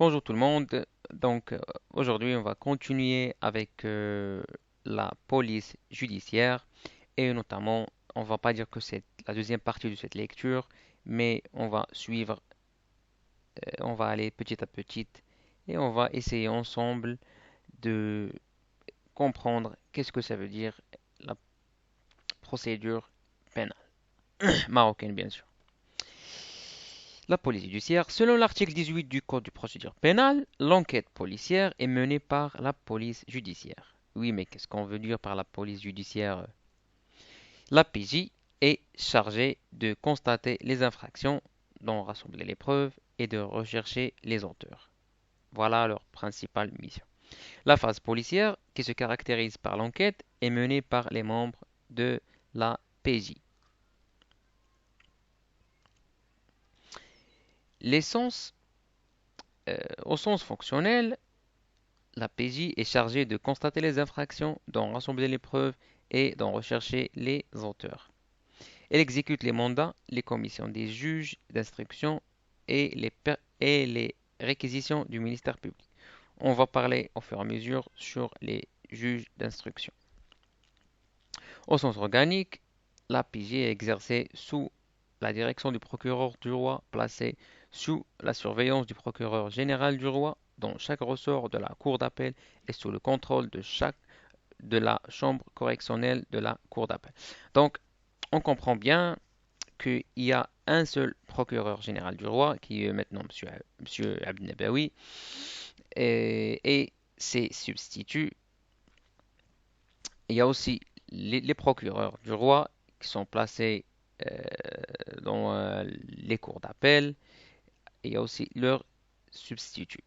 Bonjour tout le monde. Aujourd'hui, on va continuer avec la police judiciaire et notamment, on va pas dire que c'est la deuxième partie de cette lecture, mais on va suivre, on va aller petit à petit et on va essayer ensemble de comprendre qu'est-ce que ça veut dire la procédure pénale marocaine, bien sûr. La police judiciaire. Selon l'article 18 du Code de procédure pénale, l'enquête policière est menée par la police judiciaire. Oui, mais qu'est-ce qu'on veut dire par la police judiciaire? La PJ est chargée de constater les infractions, d'en rassembler les preuves et de rechercher les auteurs. Voilà leur principale mission. La phase policière, qui se caractérise par l'enquête, est menée par les membres de la PJ. L'essence, au sens fonctionnel, la PJ est chargée de constater les infractions, d'en rassembler les preuves et d'en rechercher les auteurs. Elle exécute les mandats, les commissions des juges d'instruction et les réquisitions du ministère public. On va parler au fur et à mesure sur les juges d'instruction. Au sens organique, la PJ est exercée sous la direction du procureur du roi, placé sous la surveillance du procureur général du roi dans chaque ressort de la cour d'appel et sous le contrôle de la chambre correctionnelle de la cour d'appel. Donc, on comprend bien qu'il y a un seul procureur général du roi, qui est maintenant Monsieur Abdel Nabawi, et ses substituts. Il y a aussi les procureurs du roi qui sont placés euh, dans les cours d'appel, et il y a aussi leurs substituts.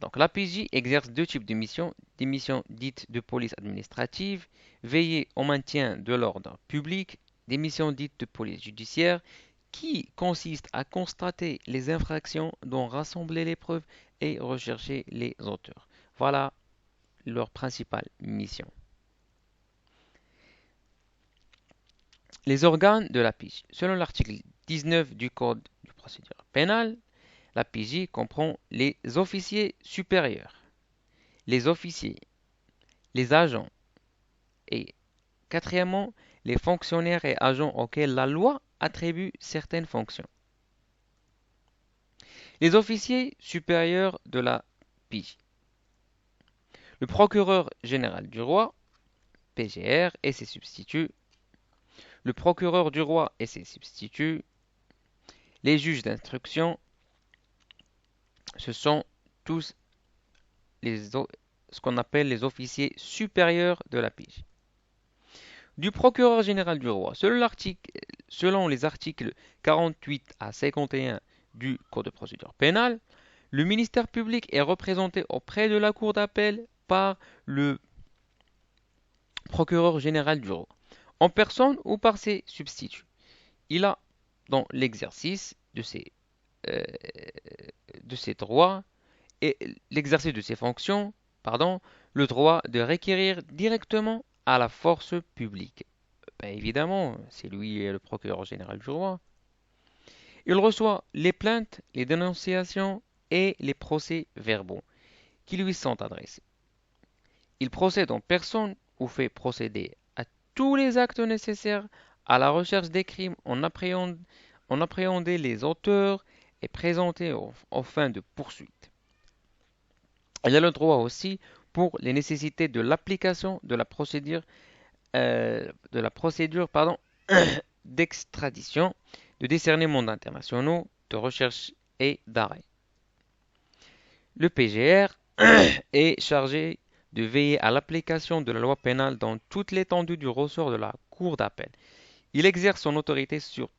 Donc la PJ exerce deux types de missions, des missions dites de police administrative, veiller au maintien de l'ordre public, des missions dites de police judiciaire, qui consistent à constater les infractions, dont rassembler les preuves et rechercher les auteurs. Voilà leur principale mission. Les organes de la PJ. Selon l'article 19 du Code de procédure pénale, la PJ comprend les officiers supérieurs, les officiers, les agents et quatrièmement, les fonctionnaires et agents auxquels la loi attribue certaines fonctions. Les officiers supérieurs de la PJ. Le procureur général du roi, PGR, et ses substituts. Le procureur du roi et ses substituts. Les juges d'instruction, ce sont tous ce qu'on appelle les officiers supérieurs de la PJ. Du procureur général du roi. Selon les articles 48 à 51 du Code de procédure pénale, le ministère public est représenté auprès de la cour d'appel par le procureur général du roi, en personne ou par ses substituts. Il a, dans l'exercice euh, de ses droits et l'exercice de ses fonctions, pardon, le droit de requérir directement à la force publique. Ben évidemment, c'est lui le procureur général du roi. Il reçoit les plaintes, les dénonciations et les procès-verbaux qui lui sont adressés. Il procède en personne ou fait procéder à tous les actes nécessaires à la recherche des crimes, en appréhender les auteurs et présenter aux fins de poursuite. Il a le droit aussi pour les nécessités de l'application de la procédure pardon, d'extradition, de discernement internationaux, de recherche et d'arrêt. Le PGR est chargé de veiller à l'application de la loi pénale dans toute l'étendue du ressort de la Cour d'appel. Il exerce son autorité sur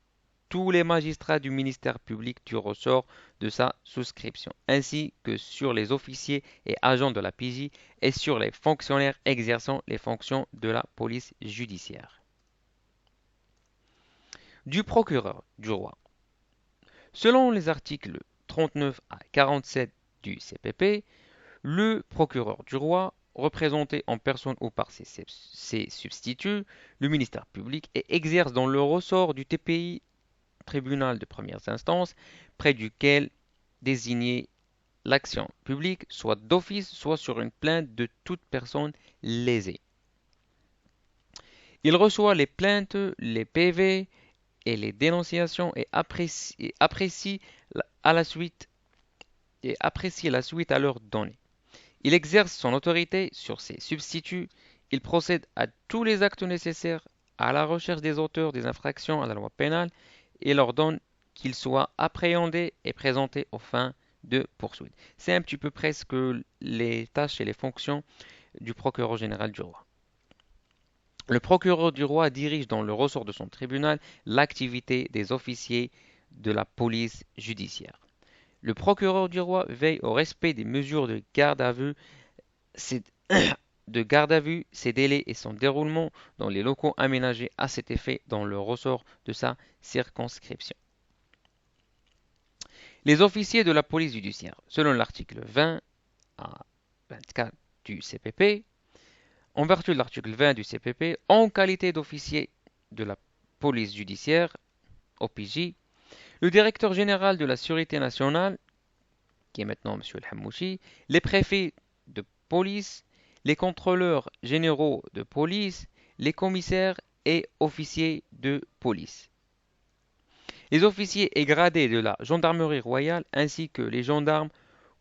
tous les magistrats du ministère public du ressort de sa souscription, ainsi que sur les officiers et agents de la PJ et sur les fonctionnaires exerçant les fonctions de la police judiciaire. Du procureur du roi. Selon les articles 39 à 47 du CPP, le procureur du roi, représenté en personne ou par ses substituts, le ministère public, et exerce dans le ressort du TPI, tribunal de première instance, près duquel désigner l'action publique, soit d'office, soit sur une plainte de toute personne lésée. Il reçoit les plaintes, les PV et les dénonciations à la suite et apprécie la suite à leur donner. Il exerce son autorité sur ses substituts. Il procède à tous les actes nécessaires à la recherche des auteurs des infractions à la loi pénale et leur donne qu'ils soient appréhendés et présentés aux fins de poursuite. C'est un petit peu presque les tâches et les fonctions du procureur général du roi. Le procureur du roi dirige dans le ressort de son tribunal l'activité des officiers de la police judiciaire. Le procureur du roi veille au respect des mesures de garde à vue, ses, ses délais et son déroulement dans les locaux aménagés à cet effet dans le ressort de sa circonscription. Les officiers de la police judiciaire, selon l'article 20 à 24 du CPP, en vertu de l'article 20 du CPP, en qualité d'officier de la police judiciaire, OPJ, le directeur général de la Sûreté nationale, qui est maintenant M. El Hamouchi, les préfets de police, les contrôleurs généraux de police, les commissaires et officiers de police. Les officiers et gradés de la gendarmerie royale ainsi que les gendarmes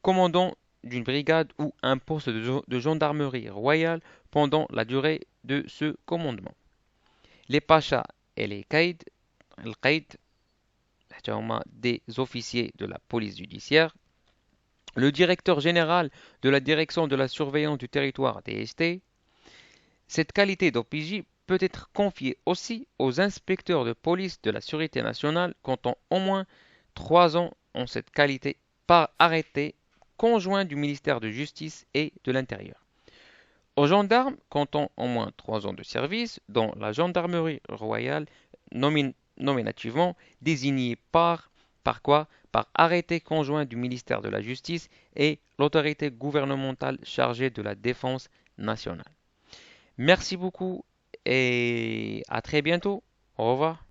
commandant d'une brigade ou un poste de gendarmerie royale pendant la durée de ce commandement. Les pachas et les caïds, des officiers de la police judiciaire, le directeur général de la direction de la surveillance du territoire DST. Cette qualité d'OPJ peut être confiée aussi aux inspecteurs de police de la Sûreté nationale comptant au moins 3 ans en cette qualité par arrêté conjoint du ministère de Justice et de l'Intérieur. Aux gendarmes comptant au moins 3 ans de service dans la gendarmerie royale nominativement désignés par quoi? Par arrêté conjoint du ministère de la Justice et l'autorité gouvernementale chargée de la défense nationale. Merci beaucoup et à très bientôt. Au revoir.